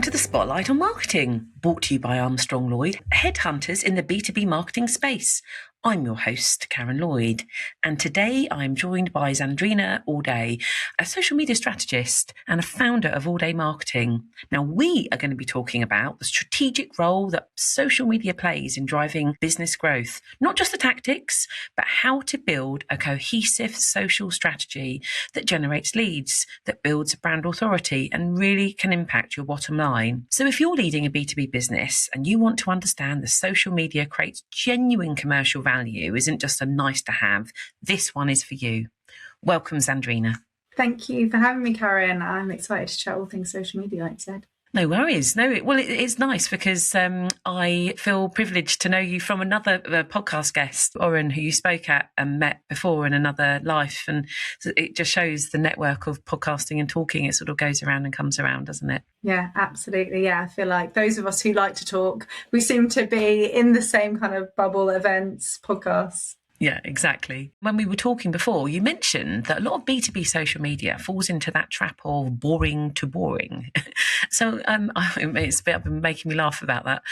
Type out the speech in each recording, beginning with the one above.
to the Spotlight on Marketing, brought to you by Armstrong Lloyd, headhunters in the B2B marketing space. I'm your host, Karen Lloyd, and today I'm joined by Zandrina Allday, a social media strategist and a founder of Allday Marketing. Now, we are going to be talking about the strategic role that social media plays in driving business growth, not just the tactics, but how to build a cohesive social strategy that generates leads, that builds brand authority, and really can impact your bottom line. So if you're leading a B2B business and you want to understand that social media creates genuine commercial value, isn't just a nice to have, this one is for you. Welcome, Zandrina. Thank you for having me, Karen. I'm excited to chat all things social media, like you said. No worries. It's nice because I feel privileged to know you from another podcast guest, Oren, who you spoke at and met before in another life. And it just shows the network of podcasting and talking. It sort of goes around and comes around, doesn't it? Yeah, absolutely. Yeah, I feel like those of us who like to talk, we seem to be in the same kind of bubble, events, podcasts. Yeah, exactly. When we were talking before, you mentioned that a lot of B2B social media falls into that trap of boring to boring. So it's been making me laugh about that.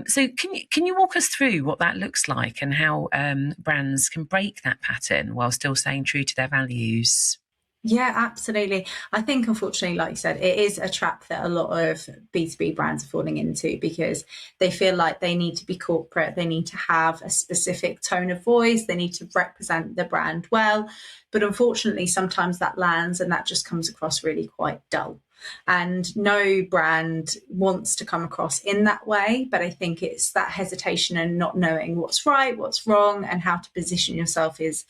So can you walk us through what that looks like and how brands can break that pattern while still staying true to their values? Yeah, absolutely. I think, unfortunately, like you said, it is a trap that a lot of B2B brands are falling into because they feel like they need to be corporate. They need to have a specific tone of voice. They need to represent the brand well. But unfortunately, sometimes that lands and that just comes across really quite dull. And no brand wants to come across in that way. But I think it's that hesitation and not knowing what's right, what's wrong, and how to position yourself is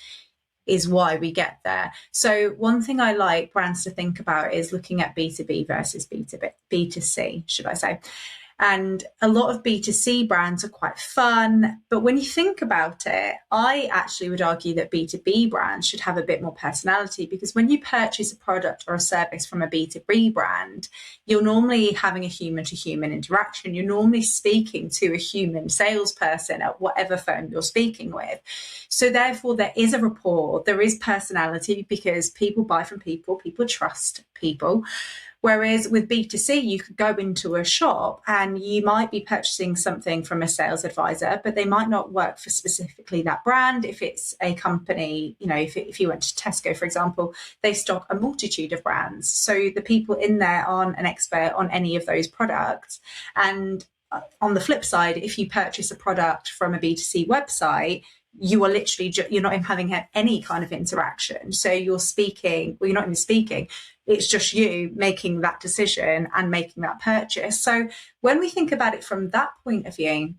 why we get there. So one thing I like brands to think about is looking at B2B versus B2C, should I say. And a lot of B2C brands are quite fun. But when you think about it, I actually would argue that B2B brands should have a bit more personality, because when you purchase a product or a service from a B2B brand, you're normally having a human to human interaction. You're normally speaking to a human salesperson at whatever firm you're speaking with. So therefore, there is a rapport, there is personality, because people buy from people, people trust people. Whereas with B2C, you could go into a shop and you might be purchasing something from a sales advisor, but they might not work for specifically that brand. If it's a company, if you went to Tesco, for example, they stock a multitude of brands. So the people in there aren't an expert on any of those products. And on the flip side, if you purchase a product from a B2C website, you are literally, you're not even having any kind of interaction. So you're not even speaking. It's just you making that decision and making that purchase. So when we think about it from that point of view,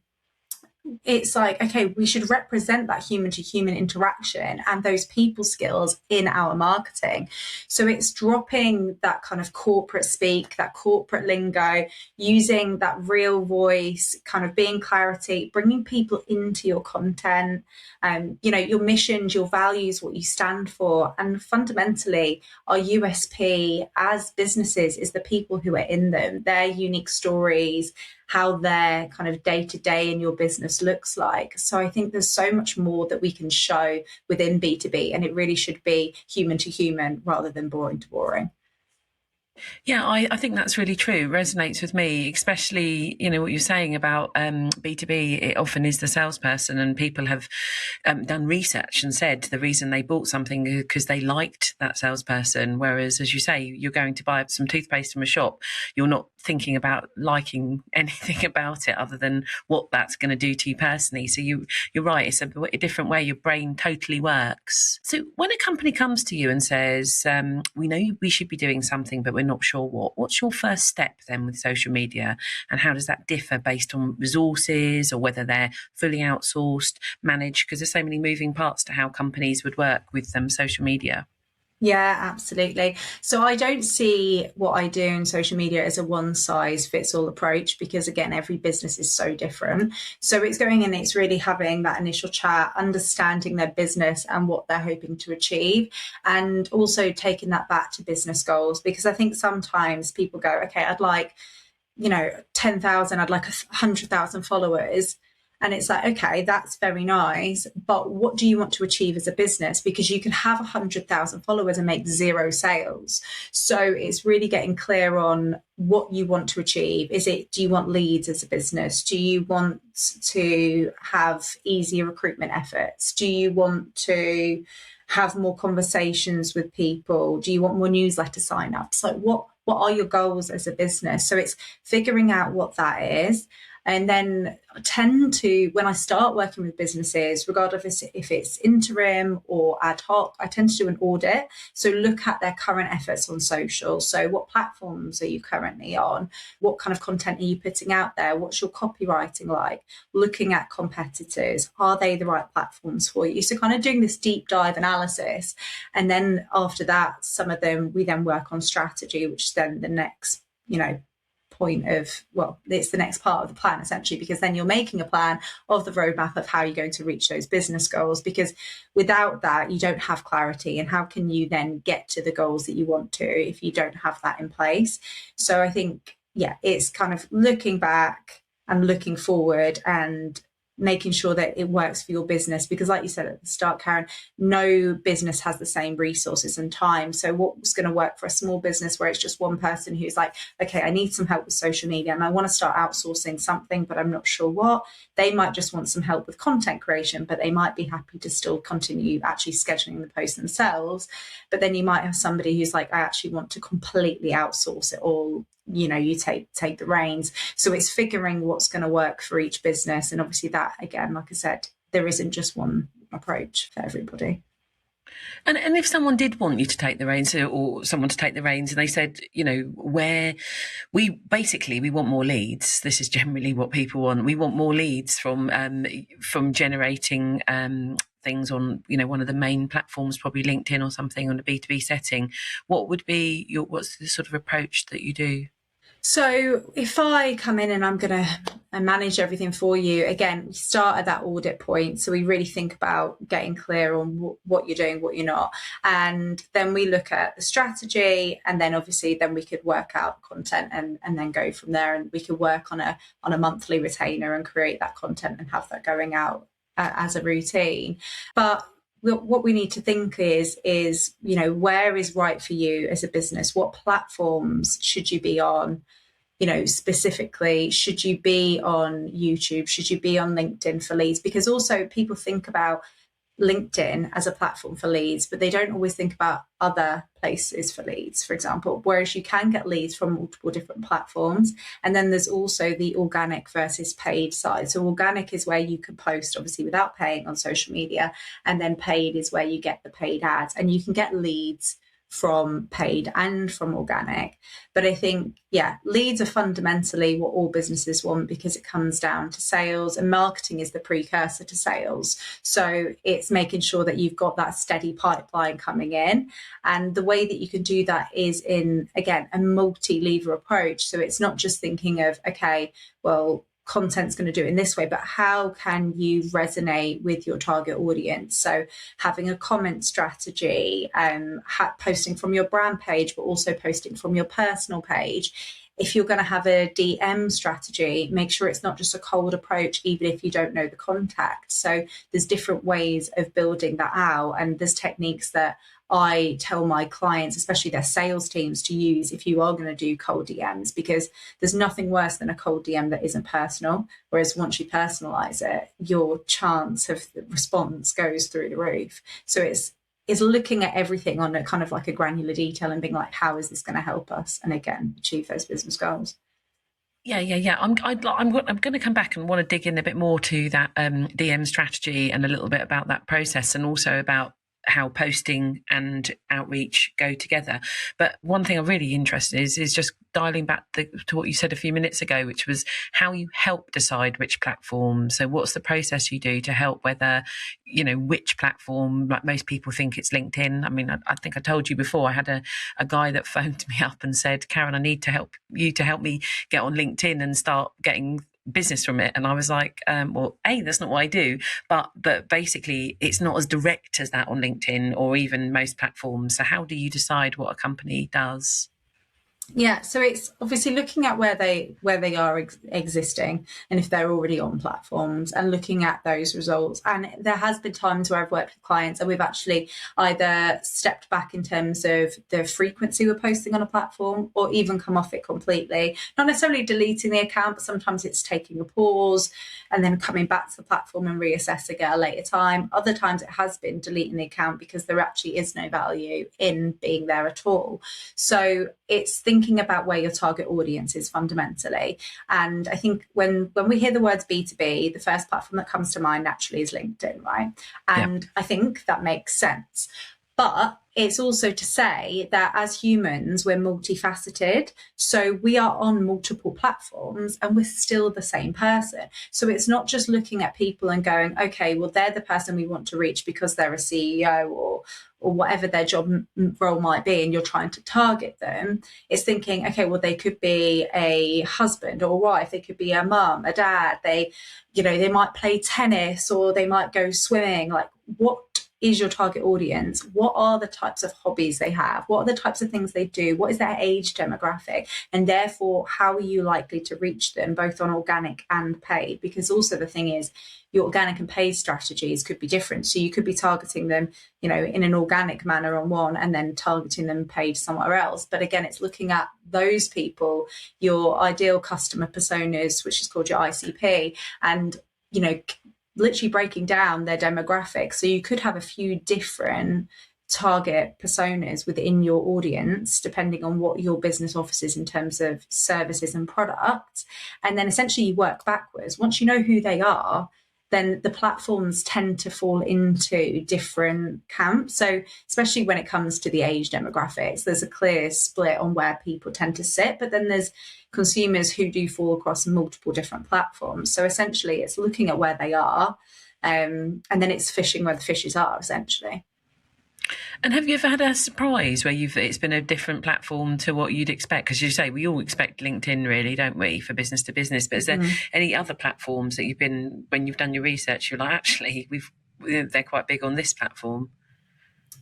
it's like, okay, we should represent that human to human interaction and those people skills in our marketing. So it's dropping that kind of corporate speak, that corporate lingo, using that real voice, kind of being clarity, bringing people into your content, your missions, your values, what you stand for. And fundamentally, our USP as businesses is the people who are in them, their unique stories, how their kind of day-to-day in your business looks like. So I think there's so much more that we can show within B2B, and it really should be human to human rather than boring to boring. Yeah, I think that's really true. It resonates with me, especially, what you're saying about B2B. It often is the salesperson, and people have done research and said the reason they bought something is because they liked that salesperson. Whereas, as you say, you're going to buy some toothpaste from a shop. You're not thinking about liking anything about it other than what that's going to do to you personally. So you're right. It's a different way your brain totally works. So when a company comes to you and says, we know we should be doing something, but we're not sure what's your first step then with social media, and how does that differ based on resources or whether they're fully outsourced, managed? Because there's so many moving parts to how companies would work with social media. Yeah, absolutely. So I don't see what I do in social media as a one size fits all approach, because again, every business is so different. So it's going in, it's really having that initial chat, understanding their business and what they're hoping to achieve, and also taking that back to business goals. Because I think sometimes people go, okay, I'd like, 10,000, I'd like 100,000 followers. And it's like, okay, that's very nice, but what do you want to achieve as a business? Because you can have 100,000 followers and make 0 sales. So it's really getting clear on what you want to achieve. Do you want leads as a business? Do you want to have easier recruitment efforts? Do you want to have more conversations with people? Do you want more newsletter signups? Like what are your goals as a business? So it's figuring out what that is. And then I tend to, when I start working with businesses, regardless if it's interim or ad hoc, I tend to do an audit. So look at their current efforts on social. So what platforms are you currently on? What kind of content are you putting out there? What's your copywriting like? Looking at competitors. Are they the right platforms for you? So kind of doing this deep dive analysis. And then after that, some of them, we then work on strategy, which is then the next, point of, it's the next part of the plan essentially, because then you're making a plan of the roadmap of how you're going to reach those business goals, because without that you don't have clarity, and how can you then get to the goals that you want to if you don't have that in place? So I think it's kind of looking back and looking forward and making sure that it works for your business, because like you said at the start, Karen, no business has the same resources and time. So what's going to work for a small business where it's just one person who's like, okay, I need some help with social media and I want to start outsourcing something, but I'm not sure what. They might just want some help with content creation, but they might be happy to still continue actually scheduling the posts themselves. But then you might have somebody who's like, I actually want to completely outsource it all. You take the reins. So it's figuring what's going to work for each business. And obviously that, again, like I said, there isn't just one approach for everybody. And if someone did want you to take the reins, or someone to take the reins, and they said, where we want more leads. This is generally what people want. We want more leads from generating things on, one of the main platforms, probably LinkedIn or something, on a B2B setting. What's the sort of approach that you do? So if I come in and I'm going to manage everything for you, again, we start at that audit point. So we really think about getting clear on what you're doing, what you're not. And then we look at the strategy, and then obviously then we could work out content and then go from there. And we could work on a monthly retainer and create that content and have that going out as a routine. But what we need to think is where is right for you as a business? What platforms should you be on? Specifically, should you be on YouTube? Should you be on LinkedIn for leads? Because also people think about LinkedIn as a platform for leads, but they don't always think about other places for leads, for example, whereas you can get leads from multiple different platforms. And then there's also the organic versus paid side. So organic is where you can post obviously without paying on social media, and then paid is where you get the paid ads, and you can get leads from paid and from organic. But I think, leads are fundamentally what all businesses want, because it comes down to sales, and marketing is the precursor to sales. So it's making sure that you've got that steady pipeline coming in. And the way that you can do that is in, again, a multi-lever approach. So it's not just thinking of, okay, well, content's going to do it in this way, but how can you resonate with your target audience? So having a comment strategy, posting from your brand page, but also posting from your personal page. If you're going to have a DM strategy, make sure it's not just a cold approach, even if you don't know the contact. So there's different ways of building that out, and there's techniques that I tell my clients, especially their sales teams, to use if you are going to do cold DMs, because there's nothing worse than a cold DM that isn't personal. Whereas once you personalize it, your chance of the response goes through the roof. So it's looking at everything on a kind of like a granular detail and being like, how is this going to help us? And again, achieve those business goals. Yeah. I'm going to come back and want to dig in a bit more to that DM strategy, and a little bit about that process, and also about how posting and outreach go together. But one thing I'm really interested in is just dialing back to what you said a few minutes ago, which was how you help decide which platform. So what's the process you do to help whether, which platform, like most people think it's LinkedIn. I mean, I think I told you before, I had a guy that phoned me up and said, Karen, I need to help me get on LinkedIn and start getting business from it. And I was like, that's not what I do, but basically it's not as direct as that on LinkedIn or even most platforms. So how do you decide what a company does? Yeah, so it's obviously looking at where they are existing, and if they're already on platforms, and looking at those results. And there has been times where I've worked with clients and we've actually either stepped back in terms of the frequency we're posting on a platform, or even come off it completely. Not necessarily deleting the account, but sometimes it's taking a pause and then coming back to the platform and reassessing at a later time. Other times it has been deleting the account because there actually is no value in being there at all. So it's thinking about where your target audience is fundamentally. And I think when we hear the words B2B, the first platform that comes to mind naturally is LinkedIn, right? And I think that makes sense. But it's also to say that as humans, we're multifaceted. So we are on multiple platforms and we're still the same person. So it's not just looking at people and going, okay, well, they're the person we want to reach because they're a CEO or whatever their job role might be, and you're trying to target them. It's thinking, okay, well, they could be a husband or a wife, they could be a mum, a dad, they might play tennis or they might go swimming. Like, what is your target audience? What are the types of hobbies they have? What are the types of things they do? What is their age demographic? And therefore, how are you likely to reach them, both on organic and paid? Because also the thing is, your organic and paid strategies could be different. So you could be targeting them, in an organic manner on one and then targeting them paid somewhere else. But again, it's looking at those people, your ideal customer personas, which is called your ICP, and, literally breaking down their demographics. So you could have a few different target personas within your audience, depending on what your business offers in terms of services and products. And then essentially you work backwards. Once you know who they are, then the platforms tend to fall into different camps. So especially when it comes to the age demographics, there's a clear split on where people tend to sit, but then there's consumers who do fall across multiple different platforms. So essentially it's looking at where they are, and then it's fishing where the fishes are, essentially. And have you ever had a surprise where it's been a different platform to what you'd expect? Because you say we all expect LinkedIn, really, don't we, for business to business? But is there any other platforms that when you've done your research, you're like, actually, they're quite big on this platform?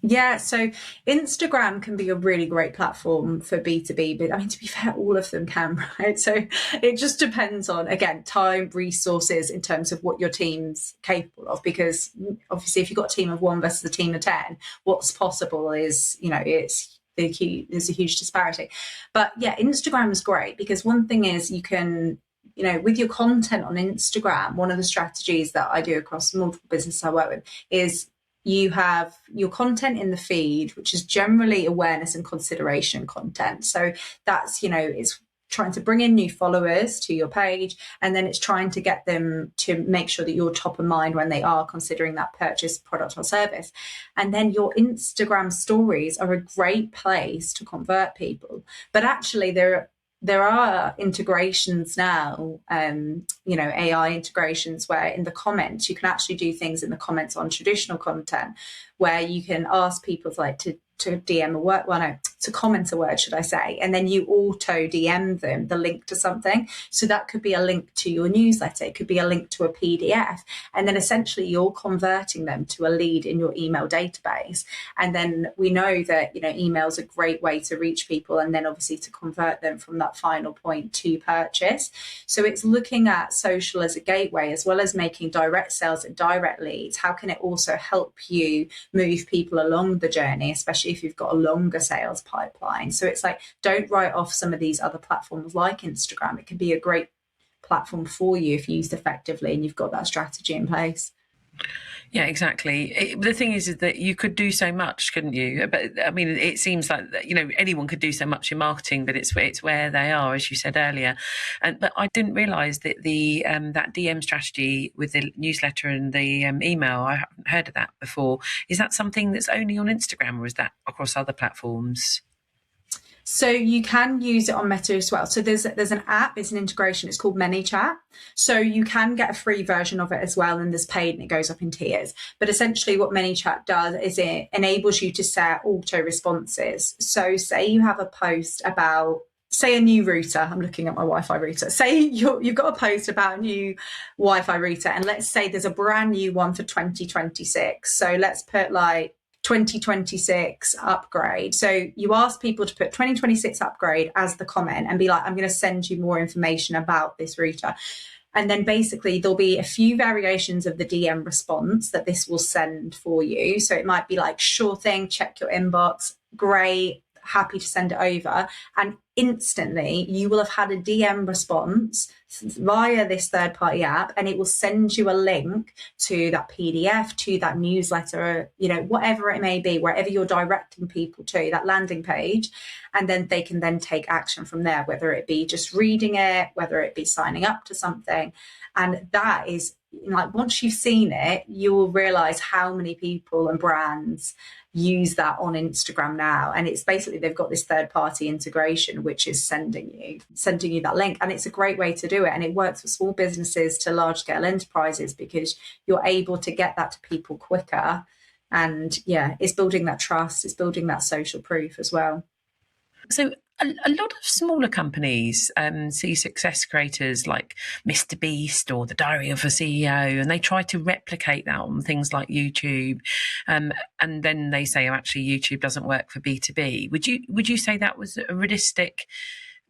Yeah, so Instagram can be a really great platform for B2B, but I mean, to be fair, all of them can, right? So it just depends on, again, time, resources in terms of what your team's capable of, because obviously if you've got a team of 1 versus a team of 10, what's possible is, there's a huge disparity. But yeah, Instagram is great because one thing is you can, with your content on Instagram, one of the strategies that I do across multiple businesses I work with is you have your content in the feed, which is generally awareness and consideration content. So that's, it's trying to bring in new followers to your page, and then it's trying to get them to make sure that you're top of mind when they are considering that purchase, product or service. And then your Instagram stories are a great place to convert people. But actually there are integrations now, AI integrations, where in the comments you can actually do things in the comments on traditional content, where you can ask people to DM a word, to comment a word, should I say, and then you auto DM them the link to something. So that could be a link to your newsletter, it could be a link to a PDF, and then essentially you're converting them to a lead in your email database. And then we know that, email is a great way to reach people, and then obviously to convert them from that final point to purchase. So it's looking at social as a gateway, as well as making direct sales and direct leads. How can it also help you move people along the journey, especially if you've got a longer sales pipeline? So it's like, don't write off some of these other platforms like Instagram. It can be a great platform for you if used effectively and you've got that strategy in place. Yeah, exactly. The thing is that you could do so much, couldn't you? But I mean, it seems like anyone could do so much in marketing, but it's where they are, as you said earlier. But I didn't realise that the that DM strategy with the newsletter and the email, I haven't heard of that before. Is that something that's only on Instagram, or is that across other platforms? So you can use it on Meta as well. So there's an app, it's an integration, it's called ManyChat. So you can get a free version of it as well, and there's paid and it goes up in tiers. But essentially what ManyChat does is it enables you to set auto responses. So say you have a post about, say, a new router. I'm looking at my Wi-Fi router. Say you've got a post about a new Wi-Fi router, and let's say there's a brand new one for 2026. So let's put like 2026 upgrade. So you ask people to put 2026 upgrade as the comment and be like, I'm going to send you more information about this router. And then basically there'll be a few variations of the DM response that this will send for you. So it might be like, sure thing, check your inbox, great, happy to send it over. And instantly you will have had a DM response via this third-party app, and it will send you a link to that PDF, to that newsletter, you know, whatever it may be, wherever you're directing people to, that landing page. And then they can then take action from there, whether it be just reading it, whether it be signing up to something. And that is, like, once you've seen it, you will realize how many people and brands use that on Instagram now. And it's basically, they've got this third party integration, which is sending you that link. And it's a great way to do it. And it works for small businesses to large scale enterprises, because you're able to get that to people quicker. And yeah, it's building that trust, it's building that social proof as well. So a lot of smaller companies see success creators like Mr. Beast or the Diary of a CEO, and they try to replicate that on things like YouTube. And then they say, oh, actually, YouTube doesn't work for B2B. Would you say that was a realistic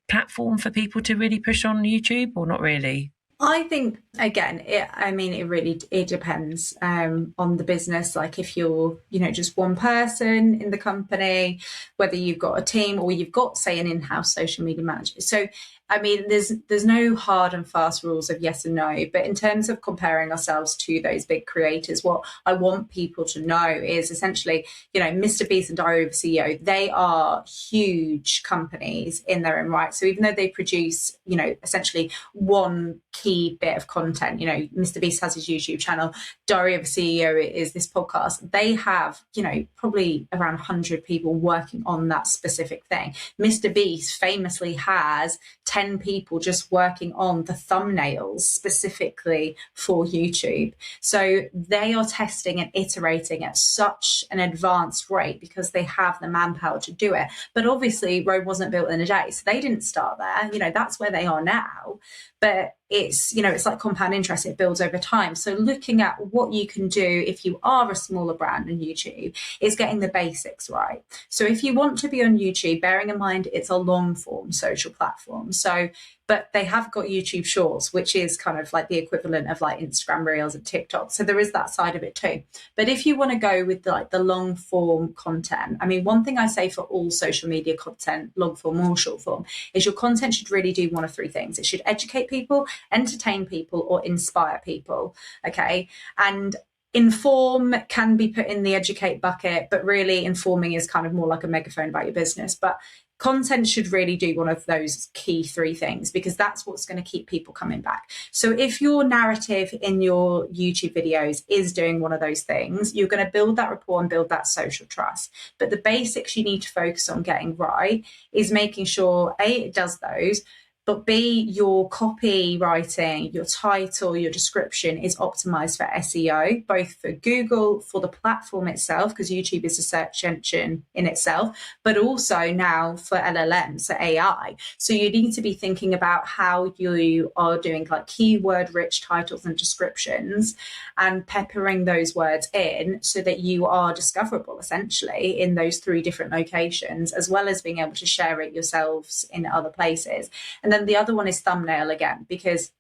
platform for people to really push on YouTube, or not really? I think, again, it depends on the business. Like if you're, just one person in the company, whether you've got a team or you've got, say, an in-house social media manager. So, I mean, there's no hard and fast rules of yes and no. But in terms of comparing ourselves to those big creators, what I want people to know is essentially, Mr. Beast and Diary of a CEO, they are huge companies in their own right. So even though they produce, essentially one key bit of content, Mr. Beast has his YouTube channel, Diary of a CEO is this podcast. They have, probably around 100 people working on that specific thing. Mr. Beast famously has 10 people just working on the thumbnails specifically for YouTube. So they are testing and iterating at such an advanced rate because they have the manpower to do it. But obviously Rome wasn't built in a day, so they didn't start there. That's where they are now. But it's like compound interest, it builds over time. So looking at what you can do if you are a smaller brand on YouTube is getting the basics right. So if you want to be on YouTube, bearing in mind it's a long form social platform. So, but they have got YouTube Shorts, which is kind of like the equivalent of like Instagram Reels and TikTok. So there is that side of it too. But if you want to go with like the long form content, I mean, one thing I say for all social media content, long form or short form, is your content should really do one of three things. It should educate people, entertain people, or inspire people. Okay. And inform can be put in the educate bucket, but really informing is kind of more like a megaphone about your business. But content should really do one of those key three things, because that's what's going to keep people coming back. So if your narrative in your YouTube videos is doing one of those things, you're going to build that rapport and build that social trust. But the basics you need to focus on getting right is making sure, A, it does those, but B, your copywriting, your title, your description is optimized for SEO, both for Google, for the platform itself, because YouTube is a search engine in itself, but also now for LLM, so AI. So you need to be thinking about how you are doing like keyword rich titles and descriptions and peppering those words in so that you are discoverable essentially in those three different locations, as well as being able to share it yourselves in other places. And then the other one is thumbnail again, because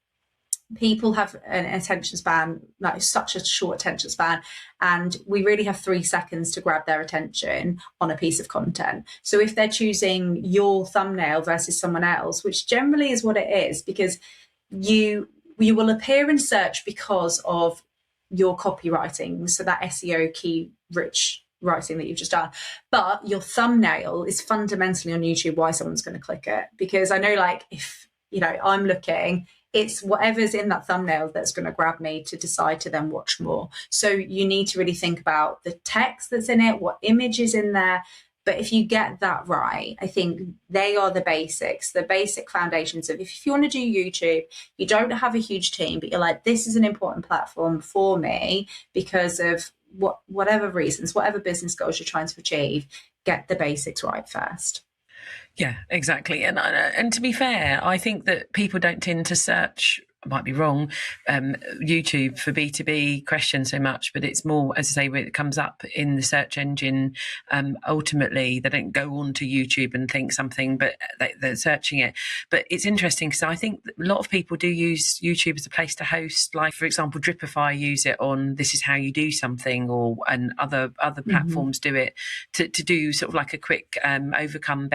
people have an attention span, like such a short attention span, and we really have 3 seconds to grab their attention on a piece of content. So if they're choosing your thumbnail versus someone else, which generally is what it is, because you will appear in search because of your copywriting, so that SEO key rich writing that you've just done, but your thumbnail is fundamentally on YouTube why someone's going to click it. Because I know, like, if I'm looking, it's whatever's in that thumbnail that's going to grab me to decide to then watch more. So you need to really think about the text that's in it, what image is in there. But if you get that right, I think they are the basics, the basic foundations of if you want to do YouTube, you don't have a huge team, but you're like, this is an important platform for me because of whatever reasons, whatever business goals you're trying to achieve, get the basics right first. Yeah, exactly. And to be fair, I think that people don't tend to search might be wrong, YouTube for B2B question so much, but it's more, as I say, when it comes up in the search engine, ultimately they don't go on to YouTube and think something, but they're searching it. But it's interesting because I think a lot of people do use YouTube as a place to host, like, for example, Dripify use it on This Is How You Do Something, and other platforms do it to do sort of like a quick overcome,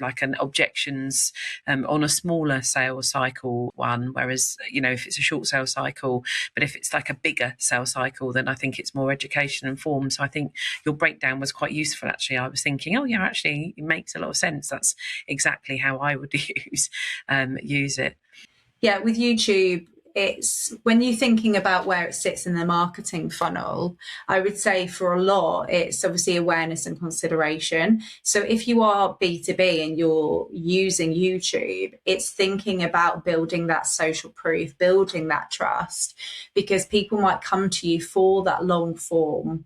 like an objections on a smaller sales cycle one, whereas, if it's a short sales cycle, but if it's like a bigger sales cycle, then I think it's more education informed. So I think your breakdown was quite useful, actually. I was thinking, oh yeah, actually it makes a lot of sense. That's exactly how I would use it. Yeah, with YouTube, it's when you're thinking about where it sits in the marketing funnel, I would say for a lot, it's obviously awareness and consideration. So if you are B2B and you're using YouTube, it's thinking about building that social proof, building that trust, because people might come to you for that long form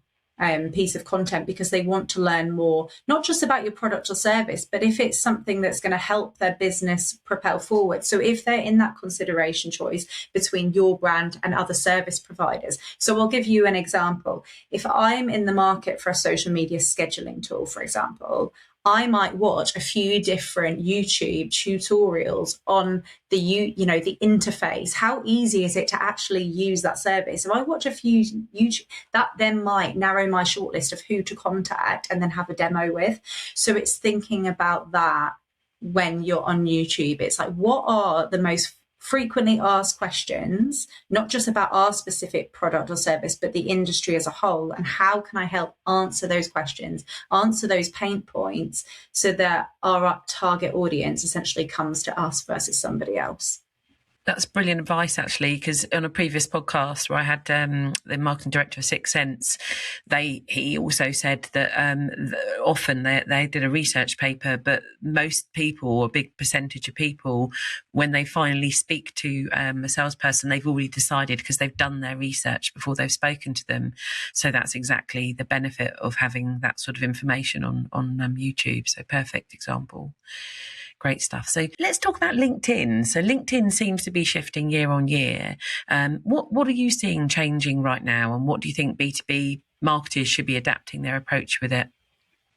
piece of content because they want to learn more, not just about your product or service, but if it's something that's going to help their business propel forward. So if they're in that consideration choice between your brand and other service providers. So I'll give you an example. If I'm in the market for a social media scheduling tool, for example, I might watch a few different YouTube tutorials on the interface. How easy is it to actually use that service? If I watch a few YouTube, that then might narrow my shortlist of who to contact and then have a demo with. So it's thinking about that when you're on YouTube. It's like, what are the most frequently asked questions, not just about our specific product or service, but the industry as a whole, and how can I help answer those questions, answer those pain points, so that our target audience essentially comes to us versus somebody else. That's brilliant advice, actually, because on a previous podcast where I had the marketing director of Sixth Sense, he also said that often they did a research paper, but most people, a big percentage of people, when they finally speak to a salesperson, they've already decided because they've done their research before they've spoken to them. So that's exactly the benefit of having that sort of information on YouTube. So perfect example. Great stuff. So let's talk about LinkedIn. So LinkedIn seems to be shifting year on year. What are you seeing changing right now? And what do you think B2B marketers should be adapting their approach with it?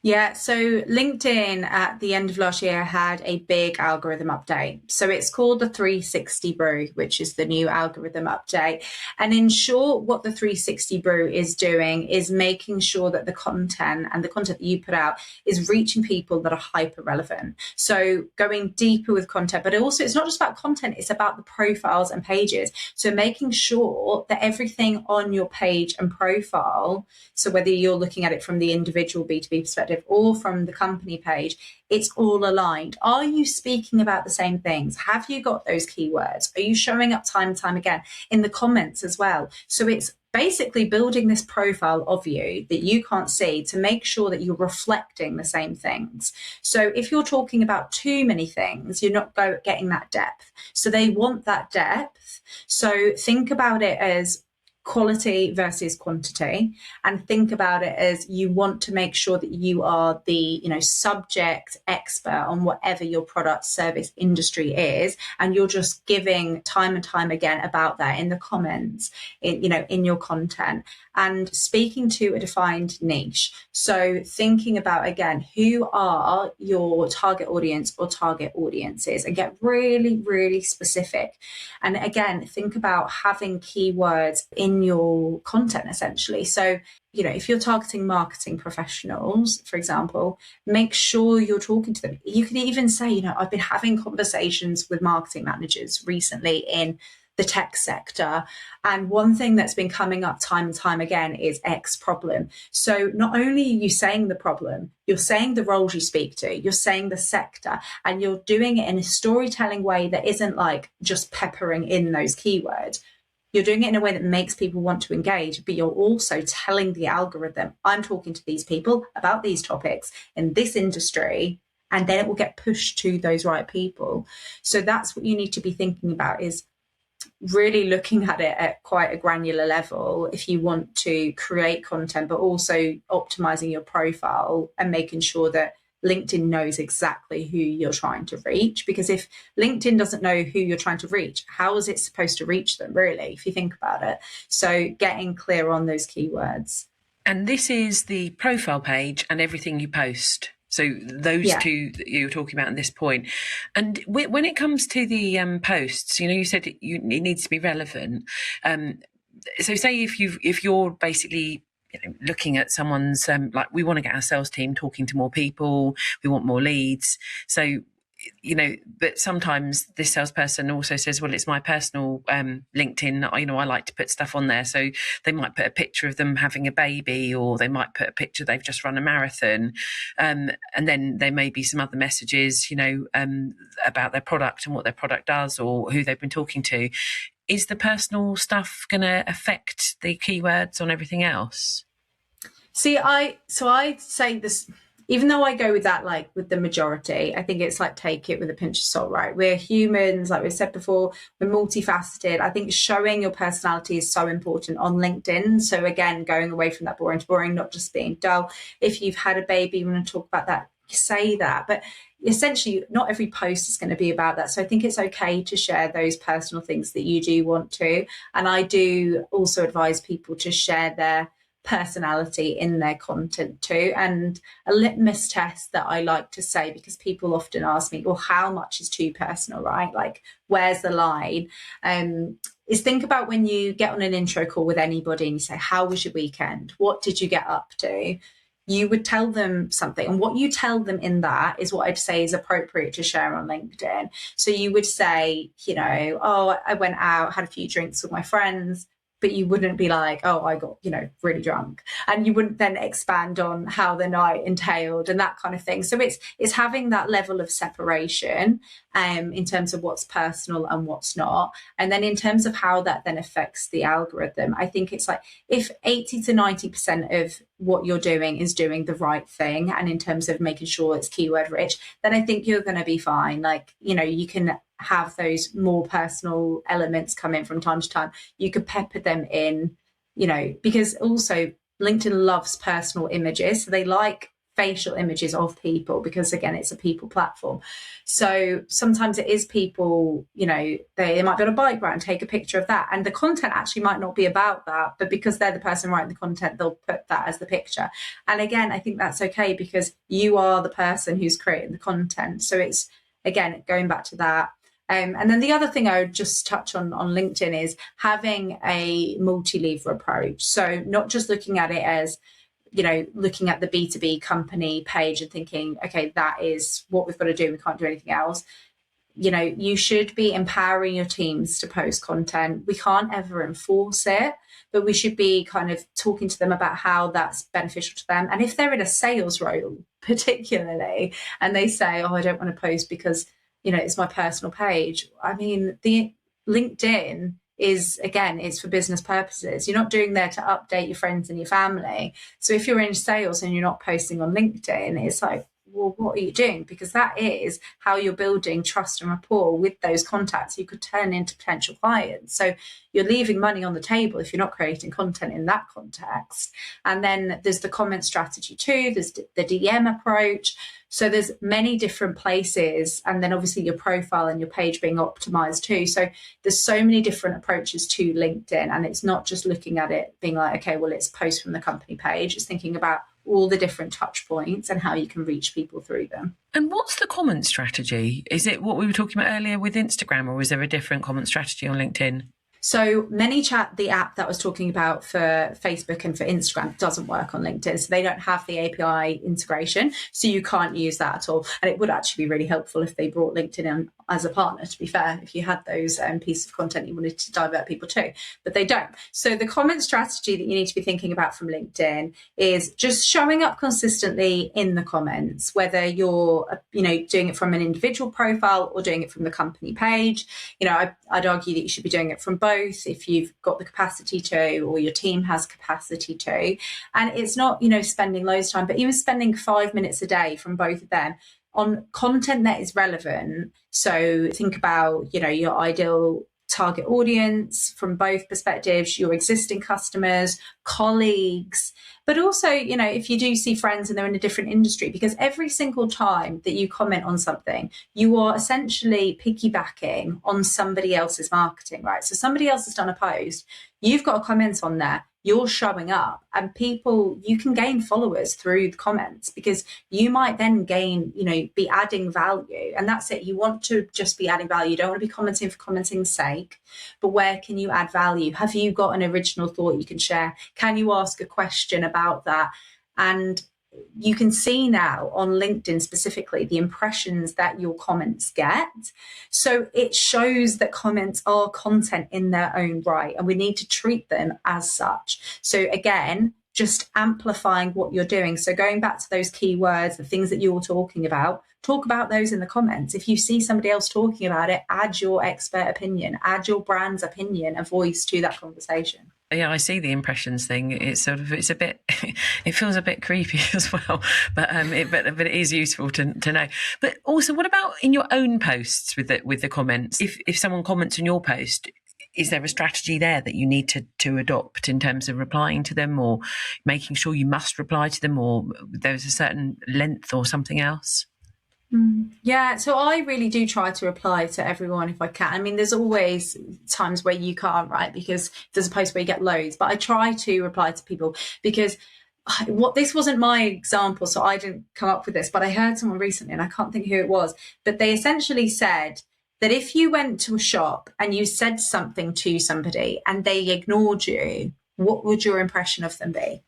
Yeah, so LinkedIn at the end of last year had a big algorithm update. So it's called the 360 Brew, which is the new algorithm update. And in short, what the 360 Brew is doing is making sure that the content that you put out is reaching people that are hyper relevant. So going deeper with content, but also it's not just about content, it's about the profiles and pages. So making sure that everything on your page and profile, so whether you're looking at it from the individual B2B perspective or from the company page, it's all aligned. Are you speaking about the same things? Have you got those keywords? Are you showing up time and time again in the comments as well? So it's basically building this profile of you that you can't see to make sure that you're reflecting the same things. So if you're talking about too many things, you're not getting that depth. So they want that depth. So think about it as quality versus quantity, and think about it as you want to make sure that you are the subject expert on whatever your product, service, industry is, and you're just giving time and time again about that in the comments, in your content, and speaking to a defined niche. So thinking about, again, who are your target audience or target audiences, and get really, really specific. And again, think about having keywords in your content, essentially. So, if you're targeting marketing professionals, for example, make sure you're talking to them. You can even say, I've been having conversations with marketing managers recently in the tech sector, and one thing that's been coming up time and time again is X problem. So not only are you saying the problem, you're saying the roles you speak to, you're saying the sector, and you're doing it in a storytelling way that isn't like just peppering in those keywords. You're doing it in a way that makes people want to engage, but you're also telling the algorithm, I'm talking to these people about these topics in this industry, and then it will get pushed to those right people. So that's what you need to be thinking about, is really looking at it at quite a granular level if you want to create content, but also optimizing your profile and making sure that LinkedIn knows exactly who you're trying to reach. Because if LinkedIn doesn't know who you're trying to reach, how is it supposed to reach them, really, if you think about it? So getting clear on those keywords. And this is the profile page and everything you post. So those two that you were talking about at this point. And when it comes to the posts, you said it needs to be relevant. So say if you're basically looking at someone's like, we want to get our sales team talking to more people, we want more leads. So but sometimes this salesperson also says, well, it's my personal LinkedIn. I like to put stuff on there. So they might put a picture of them having a baby, or they might put a picture they've just run a marathon. And then there may be some other messages, about their product and what their product does or who they've been talking to. Is the personal stuff going to affect the keywords on everything else? See, I say this, even though I go with that, like with the majority, I think it's like, take it with a pinch of salt, right? We're humans, like we've said before, we're multifaceted. I think showing your personality is so important on LinkedIn. So again, going away from that boring to boring, not just being dull. If you've had a baby, you want to talk about that, say that. But essentially, not every post is going to be about that. So I think it's okay to share those personal things that you do want to. And I do also advise people to share their personality in their content too. And a litmus test that I like to say, because people often ask me, well, how much is too personal, right? Like, where's the line? Is think about when you get on an intro call with anybody and you say, how was your weekend? What did you get up to? You would tell them something, and what you tell them in that is what I'd say is appropriate to share on LinkedIn. So you would say, oh, I went out, had a few drinks with my friends, but you wouldn't be like, oh, I got, really drunk. And you wouldn't then expand on how the night entailed and that kind of thing. So it's having that level of separation in terms of what's personal and what's not. And then in terms of how that then affects the algorithm, I think it's like, if 80 to 90% of what you're doing is doing the right thing, and in terms of making sure it's keyword rich, then I think you're going to be fine. Like, you can have those more personal elements come in from time to time. You could pepper them in, because also LinkedIn loves personal images. So they like facial images of people, because again, it's a people platform. So sometimes it is people, they might be on a bike ride and take a picture of that. And the content actually might not be about that, but because they're the person writing the content, they'll put that as the picture. And again, I think that's okay, because you are the person who's creating the content. So it's, again, going back to that. And then the other thing I would just touch on LinkedIn is having a multi-lever approach. So not just looking at it as, looking at the B2B company page and thinking, okay, that is what we've got to do, we can't do anything else. You should be empowering your teams to post content. We can't ever enforce it, but we should be kind of talking to them about how that's beneficial to them. And if they're in a sales role, particularly, and they say, oh, I don't want to post because it's my personal page. I mean, the LinkedIn is, again, it's for business purposes. You're not doing there to update your friends and your family. So if you're in sales and you're not posting on LinkedIn, it's like, well, what are you doing? Because that is how you're building trust and rapport with those contacts you could turn into potential clients. So you're leaving money on the table if you're not creating content in that context. And then there's the comment strategy too. There's the DM approach. So there's many different places. And then obviously your profile and your page being optimized too. So there's so many different approaches to LinkedIn. And it's not just looking at it being like, okay, well, it's post from the company page. It's thinking about all the different touch points and how you can reach people through them. And what's the comment strategy? Is it what we were talking about earlier with Instagram, or is there a different comment strategy on LinkedIn? So ManyChat, the app that I was talking about for Facebook and for Instagram, doesn't work on LinkedIn. So they don't have the API integration. So you can't use that at all. And it would actually be really helpful if they brought LinkedIn in as a partner, to be fair, if you had those pieces of content you wanted to divert people to, but they don't. So the comment strategy that you need to be thinking about from LinkedIn is just showing up consistently in the comments, whether you're, doing it from an individual profile or doing it from the company page. I'd argue that you should be doing it from both if you've got the capacity to, or your team has capacity to. And it's not, spending loads of time, but even spending 5 minutes a day from both of them on content that is relevant. So think about, your ideal target audience from both perspectives, your existing customers, colleagues, but also, you know, if you do see friends and they're in a different industry, because every single time that you comment on something, you are essentially piggybacking on somebody else's marketing, right? So somebody else has done a post, you've got a comment on there, you're showing up, and people, you can gain followers through the comments because you might then gain, you know, be adding value. And that's it. You want to just be adding value. You don't want to be commenting for commenting's sake, but where can you add value? Have you got an original thought you can share? Can you ask a question about that? And you can see now on LinkedIn specifically the impressions that your comments get. So it shows that comments are content in their own right, and we need to treat them as such. So again, just amplifying what you're doing. So going back to those keywords, the things that you're talking about, talk about those in the comments. If you see somebody else talking about it, add your expert opinion, add your brand's opinion and voice to that conversation. Yeah, I see the impressions thing. It's a bit, it feels a bit creepy as well, but it is useful to know. But also, what about in your own posts with the comments? If someone comments on your post, is there a strategy there that you need to adopt in terms of replying to them, or making sure you must reply to them, or there's a certain length or something else? Yeah, so I really do try to reply to everyone if I can. I mean, there's always times where you can't, right? Because there's a post where you get loads, but I try to reply to people because this wasn't my example, so I didn't come up with this, but I heard someone recently, and I can't think who it was, but they essentially said that if you went to a shop and you said something to somebody and they ignored you, what would your impression of them be?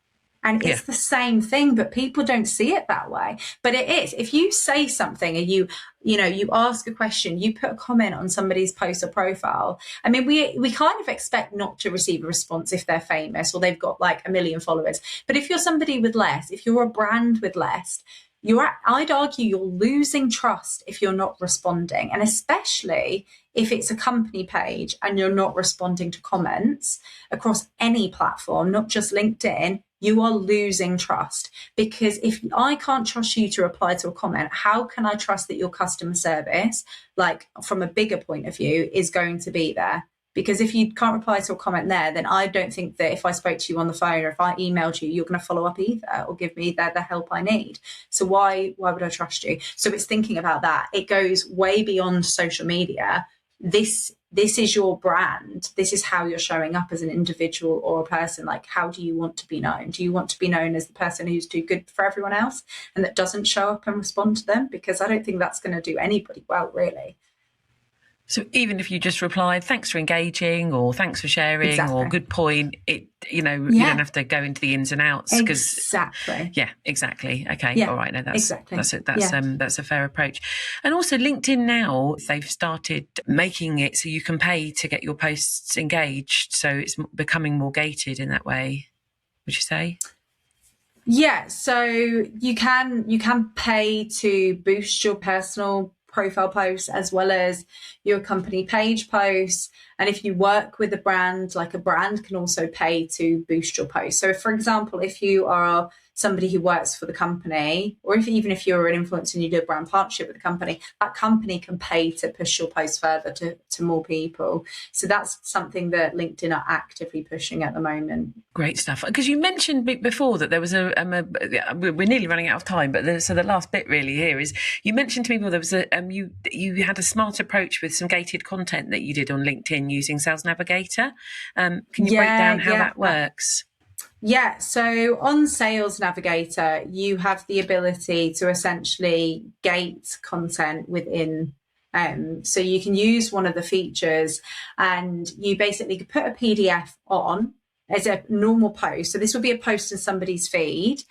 And it's the same thing, but people don't see it that way. But it is. If you say something and you ask a question, you put a comment on somebody's post or profile. I mean, we kind of expect not to receive a response if they're famous or they've got like 1 million followers. But if you're somebody with less, if you're a brand with less, I'd argue you're losing trust if you're not responding. And especially if it's a company page and you're not responding to comments across any platform, not just LinkedIn, you are losing trust. Because if I can't trust you to reply to a comment, how can I trust that your customer service, like from a bigger point of view, is going to be there? Because if you can't reply to a comment there, then I don't think that if I spoke to you on the phone or if I emailed you, you're going to follow up either or give me the help I need. So why would I trust you? So it's thinking about that. It goes way beyond social media. This is your brand. This is how you're showing up as an individual or a person. Like, how do you want to be known? Do you want to be known as the person who's too good for everyone else and that doesn't show up and respond to them? Because I don't think that's going to do anybody well, really. So even if you just replied, thanks for engaging, or thanks for sharing, or good point, you don't have to go into the ins and outs. Exactly. Yeah, exactly. Okay. Yeah, all right. No, that's a fair approach. And also LinkedIn now, they've started making it so you can pay to get your posts engaged. So it's becoming more gated in that way, would you say? Yeah. So you can pay to boost your personal profile posts as well as your company page posts. And if you work with a brand, like a brand can also pay to boost your posts. So for example, if you are somebody who works for the company, or even if you're an influencer and you do a brand partnership with the company, that company can pay to push your post further to more people. So that's something that LinkedIn are actively pushing at the moment. Great stuff. Because you mentioned before that there was we're nearly running out of time, but so the last bit really here is you mentioned to me, well, there was you had a smart approach with some gated content that you did on LinkedIn using Sales Navigator. Can you break down how that works? Yeah, so on Sales Navigator, you have the ability to essentially gate content within. So you can use one of the features and you basically could put a PDF on as a normal post. So this will be a post in somebody's feed,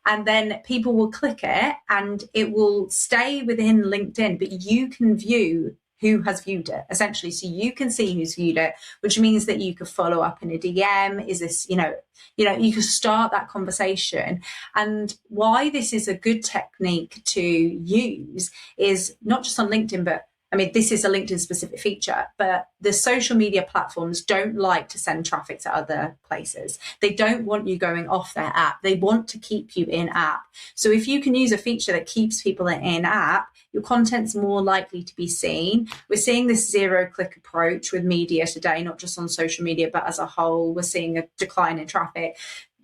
and then people will click it and it will stay within LinkedIn, but you can view who has viewed it, essentially. So you can see who's viewed it, which means that you could follow up in a DM. Is this, you can start that conversation. And why this is a good technique to use is not just on LinkedIn, but I mean, this is a LinkedIn specific feature, but the social media platforms don't like to send traffic to other places. They don't want you going off their app. They want to keep you in app. So if you can use a feature that keeps people in app, your content's more likely to be seen. We're seeing this zero-click approach with media today, not just on social media, but as a whole. We're seeing a decline in traffic.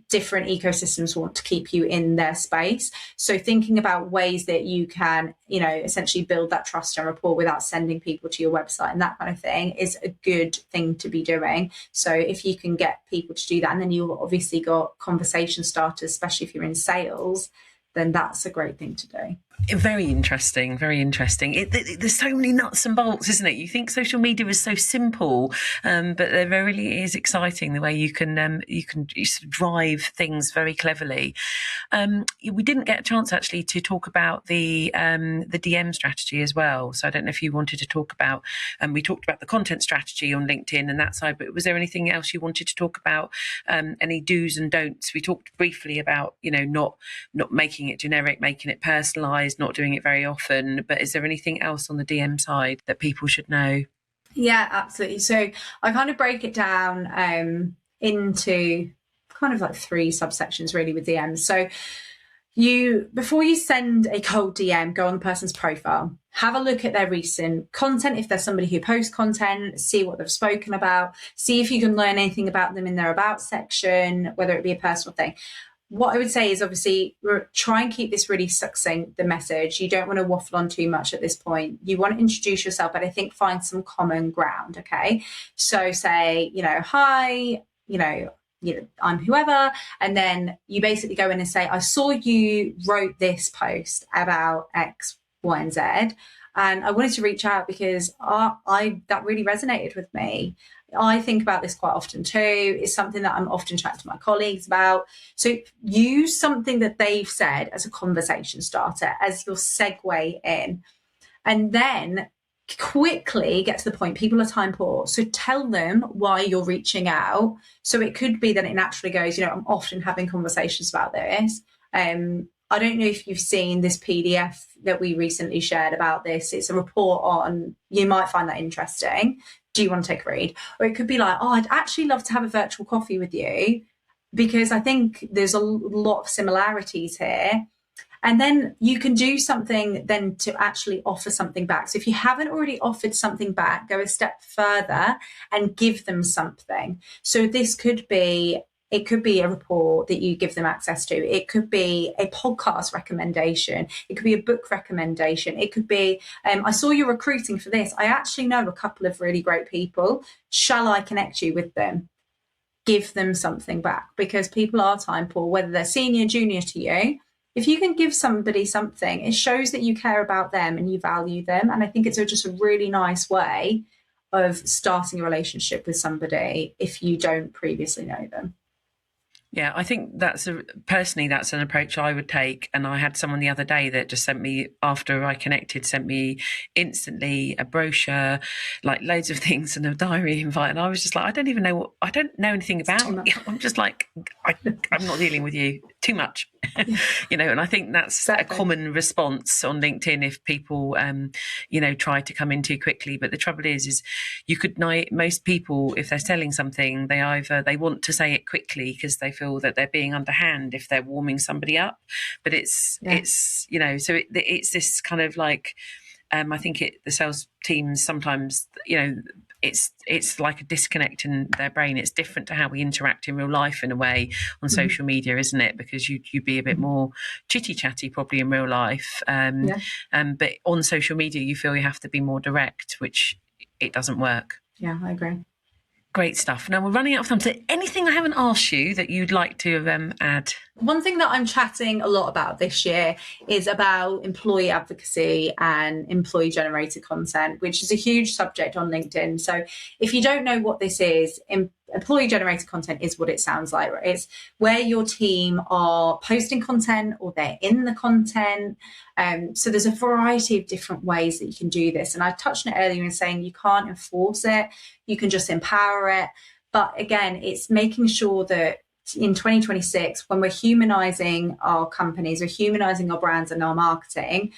Different ecosystems want to keep you in their space. So thinking about ways that you can, essentially build that trust and rapport without sending people to your website and that kind of thing is a good thing to be doing. So if you can get people to do that, and then you've obviously got conversation starters, especially if you're in sales, then that's a great thing to do. Very interesting, very interesting. There's so many nuts and bolts, isn't it? You think social media is so simple, but it really is exciting the way you can sort of drive things very cleverly. We didn't get a chance actually to talk about the DM strategy as well. So I don't know if you wanted to talk about. We talked about the content strategy on LinkedIn and that side, but was there anything else you wanted to talk about? Any do's and don'ts? We talked briefly about not making it generic, making it personalised, not doing it very often, but is there anything else on the DM side that people should know? Yeah, absolutely. So I kind of break it down into kind of like 3 subsections really with DMs. So before you send a cold DM, go on the person's profile, have a look at their recent content. If there's somebody who posts content, see what they've spoken about, see if you can learn anything about them in their about section, whether it be a personal thing. What I would say is obviously try and keep this really succinct, the message. You don't want to waffle on too much at this point. You want to introduce yourself, but I think find some common ground, okay? So say, hi, I'm whoever, and then you basically go in and say, I saw you wrote this post about X, Y, and Z, and I wanted to reach out because that really resonated with me. I think about this quite often too. It's something that I'm often chatting to my colleagues about. So use something that they've said as a conversation starter, as your segue in, and then quickly get to the point. People are time poor. So tell them why you're reaching out. So it could be that it naturally goes, I'm often having conversations about this. I don't know if you've seen this PDF that we recently shared about this. It's a report on, you might find that interesting. Do you want to take a read? Or it could be like, I'd actually love to have a virtual coffee with you because I think there's a lot of similarities here. And then you can do something then to actually offer something back. So if you haven't already offered something back, go a step further and give them something. So this could be, it could be a report that you give them access to. It could be a podcast recommendation. It could be a book recommendation. It could be, I saw you're recruiting for this. I actually know a couple of really great people. Shall I connect you with them? Give them something back because people are time poor, whether they're senior, junior to you. If you can give somebody something, it shows that you care about them and you value them. And I think it's just a really nice way of starting a relationship with somebody if you don't previously know them. Yeah, I think that's an approach I would take. And I had someone the other day that just sent me, after I connected, sent me instantly a brochure, like loads of things and a diary invite. And I was just like, I don't know anything about it. I'm just like, I'm not dealing with you. Too much. And I think that's exactly a common response on LinkedIn if people, try to come in too quickly. But the trouble is most people, if they're selling something, they want to say it quickly because they feel that they're being underhand if they're warming somebody up. But it's this kind of like, I think the sales teams sometimes, it's like a disconnect in their brain. It's different to how we interact in real life in a way on social media, isn't it? Because you'd be a bit more chitty chatty probably in real life. But on social media, you feel you have to be more direct, which it doesn't work. Yeah, I agree. Great stuff. Now we're running out of time. So anything I haven't asked you that you'd like to add? One thing that I'm chatting a lot about this year is about employee advocacy and employee generated content, which is a huge subject on LinkedIn. So if you don't know what this is, employee generated content is what it sounds like. Right? It's where your team are posting content or they're in the content. So there's a variety of different ways that you can do this. And I touched on it earlier in saying you can't enforce it. You can just empower it. But again, it's making sure that in 2026, when we're humanizing our companies, we're humanizing our brands and our marketing,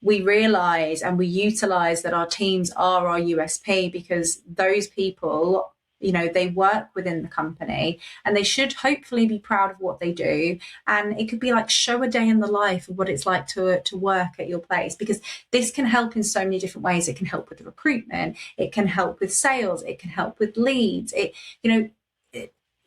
we realize and we utilize that our teams are our USP, because those people, they work within the company and they should hopefully be proud of what they do. And it could be like, show a day in the life of what it's like to work at your place, because this can help in so many different ways. It can help with recruitment, it can help with sales, it can help with leads.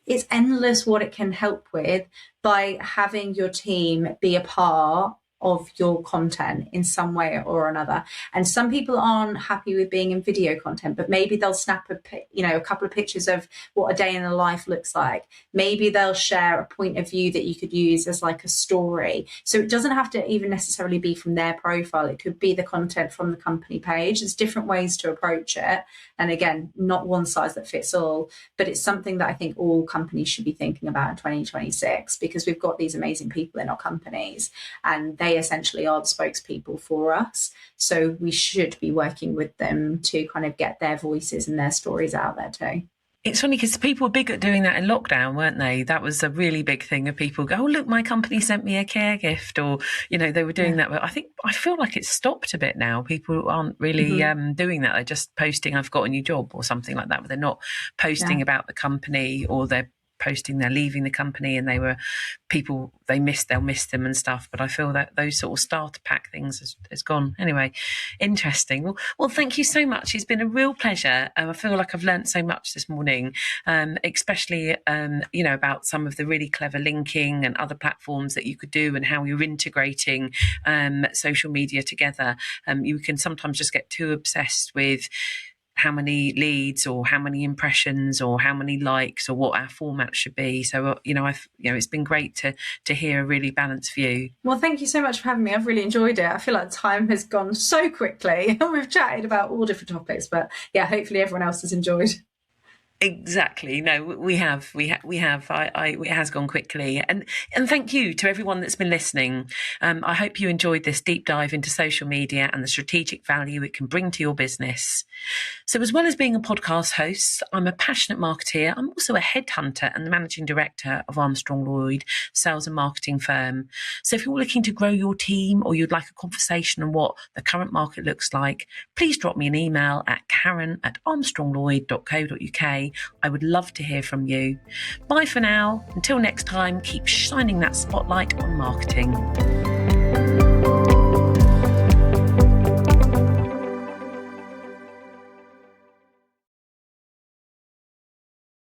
It's endless what it can help with by having your team be a part of your content in some way or another. And some people aren't happy with being in video content, but maybe they'll snap a couple of pictures of what a day in the life looks like. Maybe they'll share a point of view that you could use as like a story. So it doesn't have to even necessarily be from their profile. It could be the content from the company page. There's different ways to approach it. And again, not one size that fits all, but it's something that I think all companies should be thinking about in 2026, because we've got these amazing people in our companies and they essentially are the spokespeople for us. So we should be working with them to kind of get their voices and their stories out there too. It's funny because people were big at doing that in lockdown, weren't they? That was a really big thing of people go, oh, look, my company sent me a care gift, or, they were doing that. But I feel like it's stopped a bit now. People aren't really doing that. They're just posting, I've got a new job or something like that. But they're not posting about the company, or they're posting they're leaving the company and they'll miss them and stuff. But I feel that those sort of starter pack things has gone. Anyway, interesting. Well, thank you so much. It's been a real pleasure. I feel like I've learned so much this morning, especially about some of the really clever linking and other platforms that you could do and how you're integrating social media together. You can sometimes just get too obsessed with how many leads or how many impressions or how many likes or what our format should be. So, it's been great to hear a really balanced view. Well, thank you so much for having me. I've really enjoyed it. I feel like time has gone so quickly. We've chatted about all different topics, but yeah, hopefully everyone else has enjoyed. Exactly. No, we have. It has gone quickly, and thank you to everyone that's been listening. I hope you enjoyed this deep dive into social media and the strategic value it can bring to your business. So, as well as being a podcast host, I'm a passionate marketeer. I'm also a headhunter and the managing director of Armstrong Lloyd, sales and marketing firm. So, if you're looking to grow your team or you'd like a conversation on what the current market looks like, please drop me an email at karen@armstronglloyd.co.uk. I would love to hear from you. Bye for now. Until next time, keep shining that spotlight on marketing.